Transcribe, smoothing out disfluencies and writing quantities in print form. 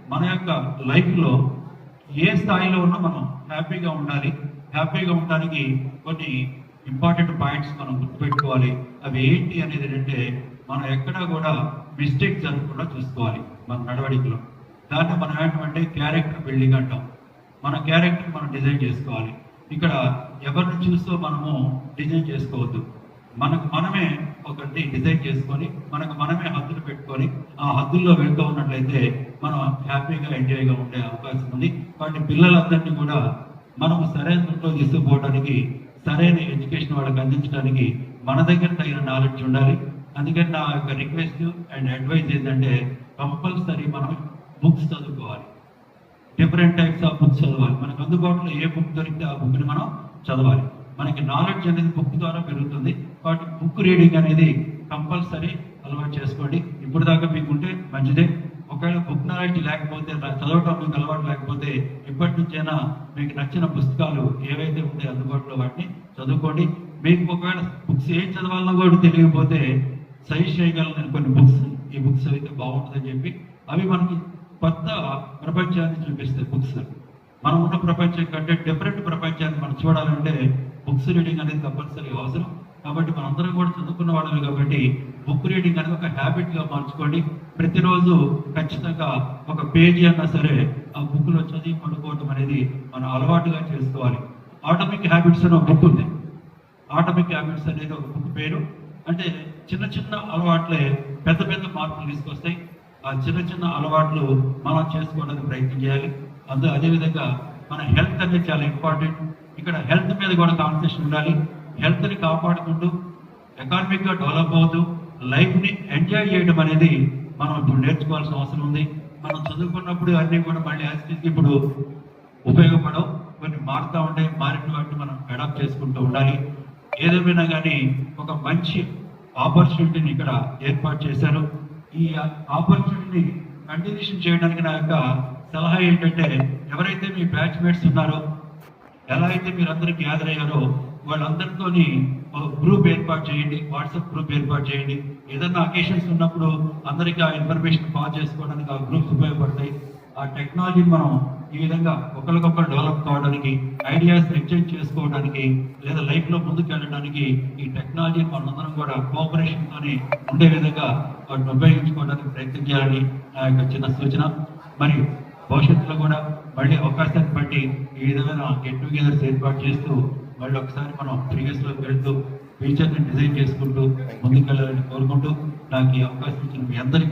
మన యొక్క లైఫ్లో ఏ స్థాయిలో ఉన్నా మనం హ్యాపీగా ఉండాలి. హ్యాపీగా ఉండడానికి కొన్ని ఇంపార్టెంట్ పాయింట్స్ మనం గుర్తుపెట్టుకోవాలి. అవి ఏంటి అనేది ఏంటంటే, మనం ఎక్కడా కూడా మిస్టేక్ జరగకుండా చూసుకోవాలి మన నడవడికలో. దాన్ని మనం ఏంటంటే క్యారెక్టర్ బిల్డింగ్ అంటాం. మన క్యారెక్టర్ మనం డిజైన్ చేసుకోవాలి. ఇక్కడ ఎవరిని చూస్తూ మనము డిజైన్ చేసుకోవద్దు. మనకు మనమే ఒకటి డిజైన్ చేసుకొని మనకు మనమే హద్దులు పెట్టుకొని ఆ హద్దుల్లో వెళ్తూ ఉన్నట్లయితే మనం హ్యాపీగా ఎంజాయ్గా ఉండే అవకాశం ఉంది. కాబట్టి పిల్లలందరినీ కూడా మనము సరైన రూట్లో తీసుకుపోవడానికి, సరైన ఎడ్యుకేషన్ వాళ్ళకి అందించడానికి మన దగ్గర తగిన నాలెడ్జ్ ఉండాలి. అందుకని నా యొక్క రిక్వెస్ట్ అండ్ అడ్వైజ్ ఏంటంటే, కంపల్సరీ మనం బుక్స్ చదువుకోవాలి. డిఫరెంట్ టైప్స్ ఆఫ్ బుక్స్ చదవాలి. మనకు అందుబాటులో ఏ బుక్ దొరికితే ఆ బుక్ని మనం చదవాలి. మనకి నాలెడ్జ్ అనేది బుక్ ద్వారా పెరుగుతుంది. కాబట్టి బుక్ రీడింగ్ అనేది కంపల్సరీ అలవాటు చేసుకోండి. ఇప్పుడు దాకా మీకు ఉంటే మంచిదే. ఒకవేళ బుక్ నాలెడ్జ్ లేకపోతే, చదవటం మీకు అలవాటు లేకపోతే, ఇప్పటి నుంచైనా మీకు నచ్చిన పుస్తకాలు ఏవైతే ఉంటాయో అందుబాటులో వాటిని చదువుకోండి. మీకు ఒకవేళ బుక్స్ ఏం చదవాలన్నా కూడా తెలియకపోతే సజెస్ట్ చేయగలను నేను కొన్ని బుక్స్. ఈ బుక్స్ అయితే బాగుంటుందని చెప్పి అవి మనకి కొత్త ప్రపంచాన్ని చూపిస్తాయి. బుక్స్ మనం ఉన్న ప్రపంచం కంటే డిఫరెంట్ ప్రపంచాన్ని మనం చూడాలంటే బుక్స్ రీడింగ్ అనేది కంపల్సరీ అవసరం. కాబట్టి మనందరం కూడా చదువుకున్న వాళ్ళమే కాబట్టి బుక్ రీడింగ్ అనేది ఒక హ్యాబిట్గా మార్చుకోండి. ప్రతిరోజు ఖచ్చితంగా ఒక పేజీ అన్నా సరే ఆ బుక్లో చదివి పడుకోవడం అనేది మనం అలవాటుగా చేసుకోవాలి. ఆటోమిక్ హ్యాబిట్స్ అనే ఒక బుక్ ఉంది. ఆటోమిక్ హ్యాబిట్స్ అనేది ఒక బుక్ పేరు. అంటే చిన్న చిన్న అలవాట్లే పెద్ద పెద్ద మార్పులు తీసుకొస్తాయి. ఆ చిన్న చిన్న అలవాట్లు మనం చేసుకోవడానికి ప్రయత్నం చేయాలి. అదేవిధంగా మన హెల్త్ అనేది చాలా ఇంపార్టెంట్. ఇక్కడ హెల్త్ మీద కూడా కాన్సన్ట్రేషన్ ఉండాలి. హెల్త్ని కాపాడుకుంటూ ఎకానమిక్గా డెవలప్ అవుతూ లైఫ్ని ఎంజాయ్ చేయడం అనేది మనం ఇప్పుడు నేర్చుకోవాల్సిన అవసరం ఉంది. మనం చదువుకున్నప్పుడు అన్నీ కూడా మళ్ళీ యాక్సిటీస్కి ఇప్పుడు ఉపయోగపడవు. కొన్ని మారుతూ ఉంటాయి. మారిన వాటిని మనం అడాప్ట్ చేసుకుంటూ ఉండాలి. ఏదేమైనా కానీ ఒక మంచి ఆపర్చునిటీని ఇక్కడ ఏర్పాటు చేశారు. ఈ ఆపర్చునిటీని కంటిన్యూషన్ చేయడానికి నా యొక్క సలహా ఏంటంటే, ఎవరైతే మీ బ్యాచ్మేట్స్ ఉన్నారో, ఎలా అయితే మీరందరూ గ్యాదర్ అయ్యారో వాళ్ళందరితో ఒక గ్రూప్ ఏర్పాటు చేయండి. వాట్సాప్ గ్రూప్ ఏర్పాటు చేయండి. ఏదన్నా అకేషన్స్ ఉన్నప్పుడు అందరికీ ఆ ఇన్ఫర్మేషన్ పాస్ చేసుకోవడానికి ఆ గ్రూప్స్ ఉపయోగపడతాయి. ఆ టెక్నాలజీని మనం ఈ విధంగా ఒకరికొకరు డెవలప్ కావడానికి, ఐడియాస్ ఎక్స్చేంజ్ చేసుకోవడానికి, లేదా లైఫ్లో ముందుకు వెళ్ళడానికి ఈ టెక్నాలజీని మనందరం కూడా కోఆపరేషన్తోనే ఉండే విధంగా వాటిని ఉపయోగించుకోవడానికి ప్రయత్నం చేయాలని నా యొక్క చిన్న సూచన. మరియు భవిష్యత్తులో కూడా మళ్ళీ అవకాశాన్ని బట్టి ఈ విధమైన గెట్ టుగెదర్స్ ఏర్పాటు చేస్తూ మళ్ళీ ఒకసారి మనం ప్రీవియస్లోకి వెళ్తూ ఫ్యూచర్ని డిజైన్ చేసుకుంటూ ముందుకు వెళ్ళాలని కోరుకుంటూ నాకు ఈ అవకాశం ఇచ్చిన మీ అందరికీ